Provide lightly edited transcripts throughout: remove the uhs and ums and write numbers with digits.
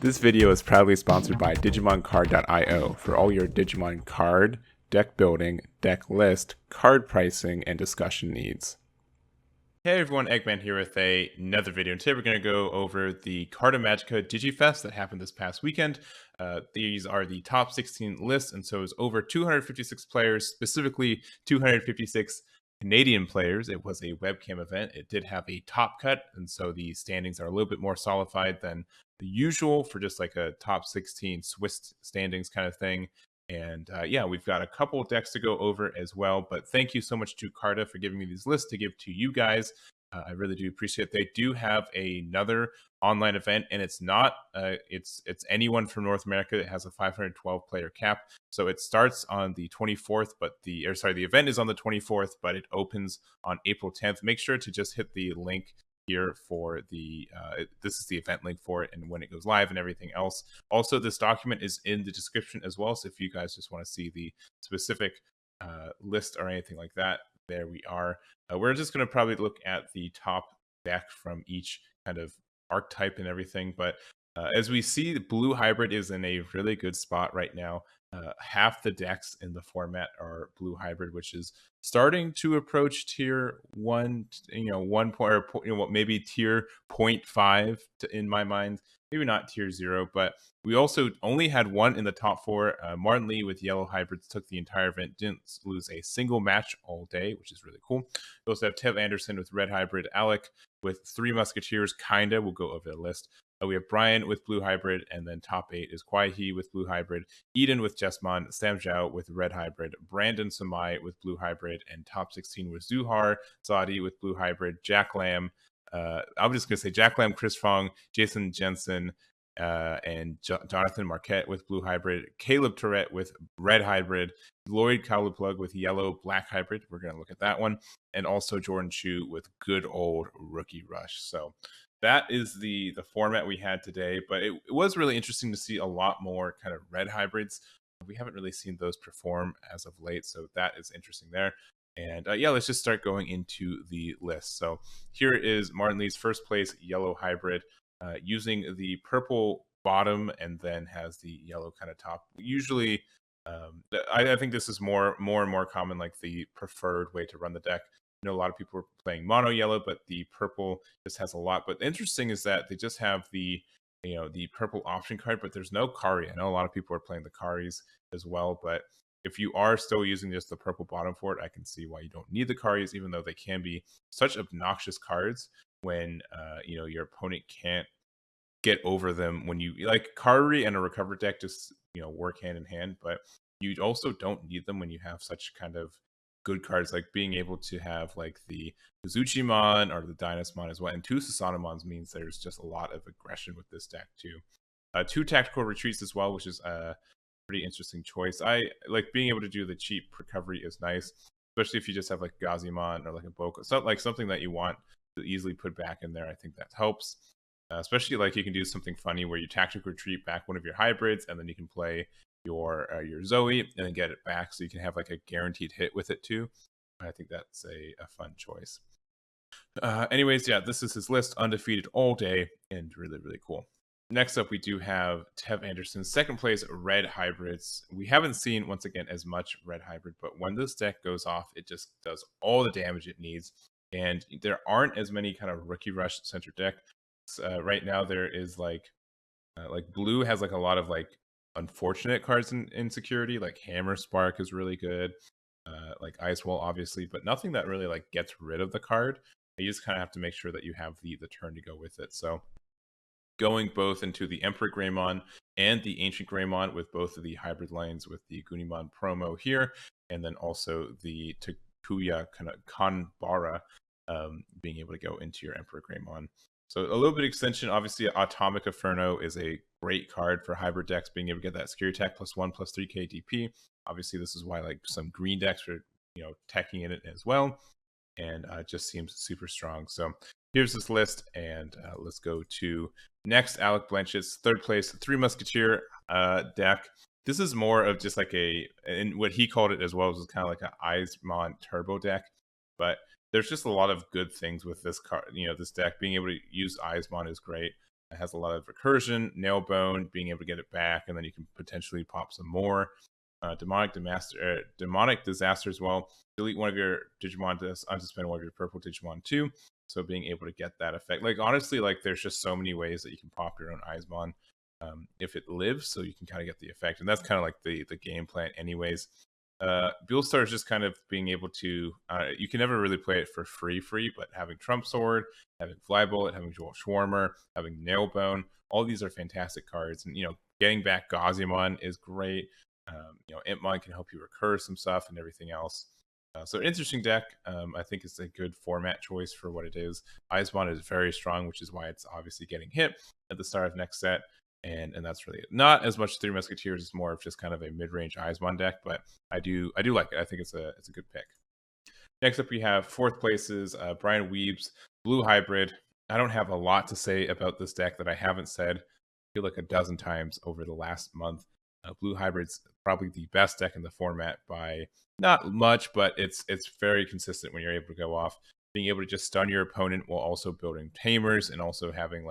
This video is proudly sponsored by DigimonCard.io for all your Digimon card, deck building, deck list, card pricing, and discussion needs. Hey everyone, Egman here with another video, and today we're going to go over the Carta Magica DigiFest that happened this past weekend. These are the top 16 lists, and so it was over 256 players, specifically 256 Canadian players. It was a webcam event. It did have a top cut, and so the standings are a little bit more solidified than the usual for just like a top 16 Swiss standings kind of thing. And yeah, we've got a couple of decks to go over as well. But thank you so much to Carta for giving me these lists to give to you guys. I really do appreciate it. They do have another online event, and it's not it's anyone from North America that has a 512 player cap. So it starts on the 24th, but the event is on the 24th, but it opens on April 10th. Make sure to just hit the link here for the this is the event link for it and when it goes live and everything else. Also, this document is in the description as well, so if you guys just want to see the specific list or anything like that, there we are. We're just going to probably look at the top deck from each kind of archetype and everything, but as we see, the blue hybrid is in a really good spot right now. Half the decks in the format are blue hybrid, which is starting to approach tier 1, 1 point, or maybe tier 0.5 in my mind. Maybe not tier 0, but we also only had one in the top 4. Martin Lee with yellow hybrids took the entire event, didn't lose a single match all day, which is really cool. We also have Tev Anderson with red hybrid, Alec with 3 musketeers, kinda. We'll go over the list. We have Brian with blue hybrid, and then top 8 is Kwai Hee with blue hybrid, Eden with Jesmon, Sam Zhao with red hybrid, Brandon Samai with blue hybrid, and top 16 was Zuhar Zadi with blue hybrid, Jack Lamb. I'm just going to say Jack Lamb, Chris Fong, Jason Jensen, and Jonathan Marquette with blue hybrid, Caleb Tourette with red hybrid, Lloyd Cowley with yellow black hybrid. We're going to look at that one. And also Jordan Chu with good old rookie rush. So that is the format we had today, but it was really interesting to see a lot more kind of red hybrids. We haven't really seen those perform as of late, so that is interesting there. And yeah, let's just start going into the list. So here is Martin Lee's first place yellow hybrid, using the purple bottom and then has the yellow kind of top. Usually, I think this is more and more common, like the preferred way to run the deck. I know a lot of people are playing mono yellow, but the purple just has a lot. But the interesting is that they just have the purple option card, but there's no Kari. I know a lot of people are playing the Karis as well, but if you are still using just the purple bottom for it, I can see why you don't need the Karis, even though they can be such obnoxious cards when your opponent can't get over them. When you like Kari and a recover deck just work hand in hand, but you also don't need them when you have such kind of good cards, like being able to have like the Zuchimon or the Dynasmon as well, and 2 Susanomons means there's just a lot of aggression with this deck too. 2 tactical retreats as well, which is a pretty interesting choice. I like being able to do the cheap recovery is nice, especially if you just have like Gazimon or like a Boko, so like something that you want to easily put back in there. I think that helps, especially like you can do something funny where you tactical retreat back one of your hybrids, and then you can play your Zoe and then get it back, so you can have like a guaranteed hit with it too. I think that's a fun choice. Anyways, yeah, this is his list, undefeated all day and really, really cool. Next up, we do have Tev Anderson, second place, red hybrids. We haven't seen, once again, as much red hybrid, but when this deck goes off, it just does all the damage it needs. And there aren't as many kind of rookie rush center deck. Right now, there is like blue has like a lot of like unfortunate cards in security, like Hammer Spark is really good, like Ice Wall obviously, but nothing that really like gets rid of the card. You just kind of have to make sure that you have the turn to go with it. So going both into the Emperor Greymon and the Ancient Greymon with both of the hybrid lanes with the Gunimon promo here, and then also the Takuya kind of Kanbara being able to go into your Emperor Greymon. So a little bit of extension. Obviously, Atomic Inferno is a great card for hybrid decks, being able to get that security attack +1/+3 KDP. Obviously, this is why like some green decks are teching in it as well, and just seems super strong. So here's this list, and let's go to next. Alec Blanchard's third place 3 Musketeer deck. This is more of just like and what he called it as well, was kind of like an Eismon turbo deck, but there's just a lot of good things with this card. This deck being able to use Eismon is great. It has a lot of recursion, Nailbone, being able to get it back, and then you can potentially pop some more. Demonic Disaster as well. Delete one of your Digimon to unsuspend one of your purple Digimon too. So being able to get that effect. Like, honestly, like, there's just so many ways that you can pop your own Eismon if it lives, so you can kind of get the effect. And that's kind of like the game plan anyways. Buellstar is just kind of being able to, you can never really play it for free, but having Trump Sword, having Fly Bullet, having Joel Schwarmer, having Nailbone, all these are fantastic cards. And, getting back Gauziamon is great. Impmon can help you recur some stuff and everything else. So an interesting deck. I think it's a good format choice for what it is. Eismon is very strong, which is why it's obviously getting hit at the start of next set. And that's really it. Not as much Three Musketeers. It's more of just kind of a mid-range Eismon deck, but I do like it. I think it's a good pick. Next up, we have fourth places, Brian Weeb's Blue Hybrid. I don't have a lot to say about this deck that I haven't said, I feel like a dozen times over the last month. Blue Hybrid's probably the best deck in the format by not much, but it's very consistent when you're able to go off. Being able to just stun your opponent while also building tamers and also having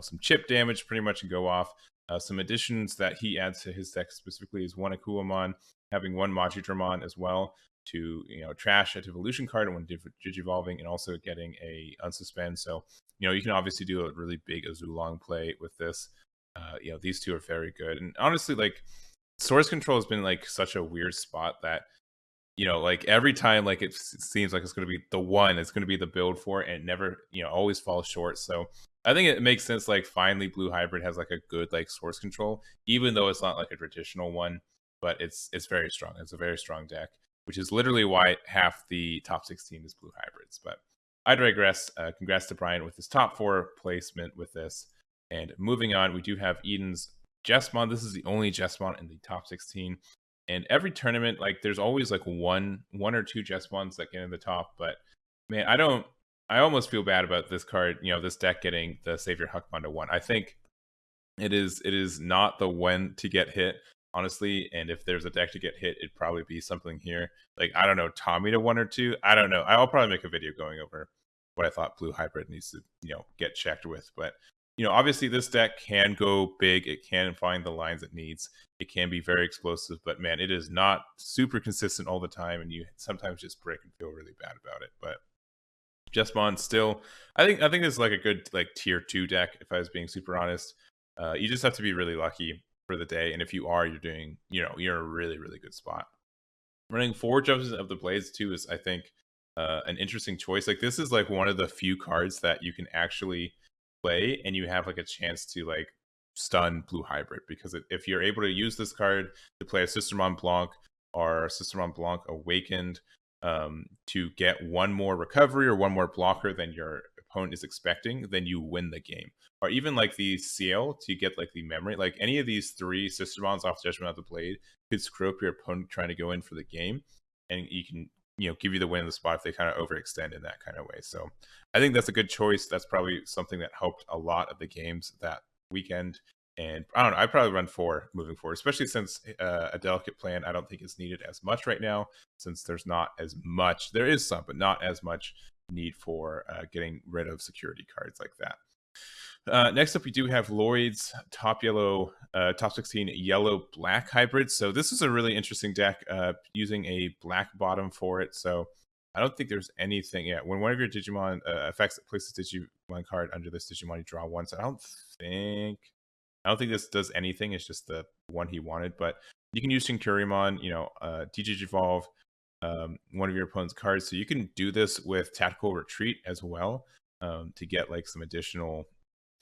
some chip damage pretty much and go off. Some additions that he adds to his deck specifically is one Akuamon, having one Majidramon as well to trash a evolution card and one Digivolving, and also getting a unsuspend. So you can obviously do a really big Azulong play with this. These two are very good. And honestly, like, source control has been like such a weird spot that like every time, like, it seems like it's going to be the one, it's going to be the build for it, and it never always falls short. So I think it makes sense, like, finally Blue Hybrid has like a good like source control, even though it's not like a traditional one, but it's very strong. It's a very strong deck, which is literally why half the top 16 is Blue Hybrids. But I digress. Congrats to Brian with his top 4 placement with this. And moving on, we do have Eden's Jesmon. This is the only Jesmon in the top 16. And every tournament, like, there's always like one or two Jesmons that get in the top. But man, I almost feel bad about this card, this deck getting the Savior Huckmon to 1. I think it is not the one to get hit, honestly. And if there's a deck to get hit, it'd probably be something here. Like, I don't know, Tommy to 1 or 2. I don't know. I'll probably make a video going over what I thought Blue Hybrid needs to, get checked with. But obviously this deck can go big. It can find the lines it needs. It can be very explosive, but man, it is not super consistent all the time, and you sometimes just break and feel really bad about it. But Jesmon still, I think this is like a good like tier 2 deck, if I was being super honest. You just have to be really lucky for the day, and if you are, you're doing, you're in a really, really good spot. Running 4 Judges of the Blades too is, I think, an interesting choice. Like, this is like one of the few cards that you can actually play and you have like a chance to like stun Blue Hybrid, because if you're able to use this card to play a Sistermon Blanc or Sistermon Blanc Awakened to get one more recovery or one more blocker than your opponent is expecting, then you win the game. Or even like the CL to get like the memory, like any of these 3 Sistermons off Judgment of the Blade could screw up your opponent trying to go in for the game, and you can give you the win in the spot if they kind of overextend in that kind of way. So I think that's a good choice. That's probably something that helped a lot of the games that weekend. And I don't know, I'd probably run 4 moving forward, especially since a delicate plan I don't think is needed as much right now, since there's not as much. There is some, but not as much need for getting rid of security cards like that. Next up, we do have Lloyd's top 16 yellow black hybrid. So this is a really interesting deck using a black bottom for it. So I don't think there's anything yet. When one of your Digimon effects places Digimon card under this Digimon, you draw 1. So I don't think this does anything. It's just the one he wanted. But you can use Shinkurimon, Digivolve one of your opponent's cards. So you can do this with Tactical Retreat as well to get like some additional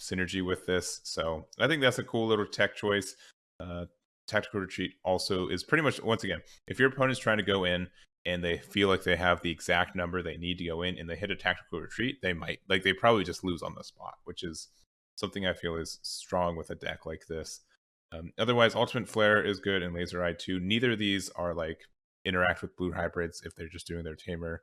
synergy with this. So I think that's a cool little tech choice. Tactical Retreat also is pretty much, once again, if your opponent's trying to go in and they feel like they have the exact number they need to go in and they hit a Tactical Retreat, they probably just lose on the spot, which is something I feel is strong with a deck like this. Otherwise, Ultimate Flare is good and Laser Eye too. Neither of these are like interact with Blue Hybrids if they're just doing their tamer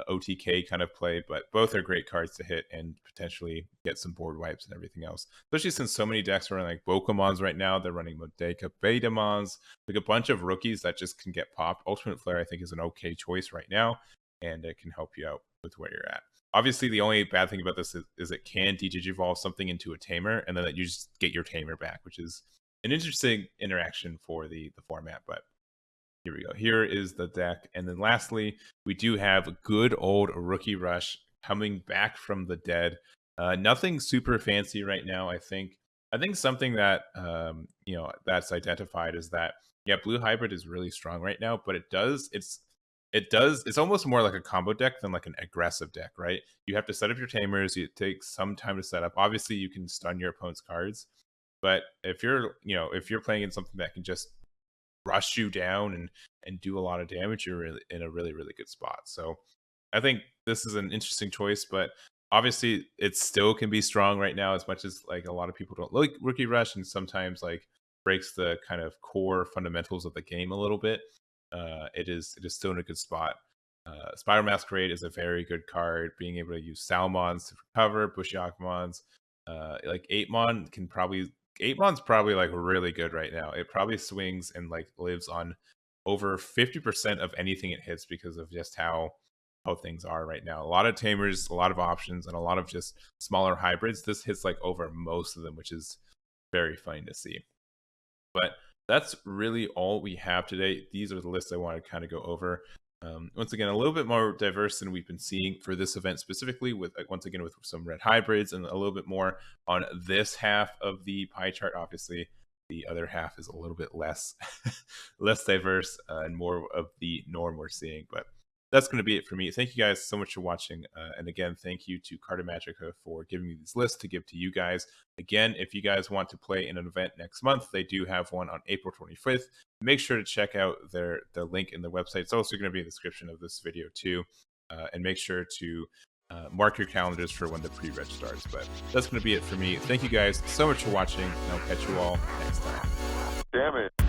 OTK kind of play, but both are great cards to hit and potentially get some board wipes and everything else, especially since so many decks are running like Bokomons right now. They're running Modeka Betamons, like a bunch of rookies that just can get popped. Ultimate Flare I think is an okay choice right now, and it can help you out with where you're at. Obviously, the only bad thing about this is it can de-digivolve something into a tamer, and then that you just get your tamer back, which is an interesting interaction for the format. But here we go. Here is the deck. And then lastly, we do have good old Rookie Rush coming back from the dead. Nothing super fancy right now, I think. I think something that that's identified is that blue hybrid is really strong right now, but it's almost more like a combo deck than like an aggressive deck, right? You have to set up your tamers. It takes some time to set up. Obviously, you can stun your opponent's cards, but if you're playing in something that can just rush you down and do a lot of damage, you're really in a really, really good spot. So I think this is an interesting choice, but obviously it still can be strong right now, as much as like a lot of people don't like Rookie Rush and sometimes like breaks the kind of core fundamentals of the game a little bit. It is still in a good spot. Spiral Masquerade is a very good card. Being able to use Salmons to recover, Bushy Agumons, like 8mon's probably like really good right now. It probably swings and like lives on over 50% of anything it hits because of just how things are right now. A lot of tamers, a lot of options, and a lot of just smaller hybrids. This hits like over most of them, which is very funny to see. But that's really all we have today. These are the lists I want to kind of go over. Once again, a little bit more diverse than we've been seeing for this event specifically, with once again with some red hybrids and a little bit more on this half of the pie chart. Obviously, the other half is a little bit less less diverse and more of the norm we're seeing. But that's going to be it for me. Thank you guys so much for watching. And again, thank you to Carta Magica for giving me these lists to give to you guys. Again, if you guys want to play in an event next month, they do have one on April 25th. Make sure to check out the link in the website. It's also going to be in the description of this video too. And make sure to mark your calendars for when the pre-reg starts. But that's going to be it for me. Thank you guys so much for watching, and I'll catch you all next time. Damn it.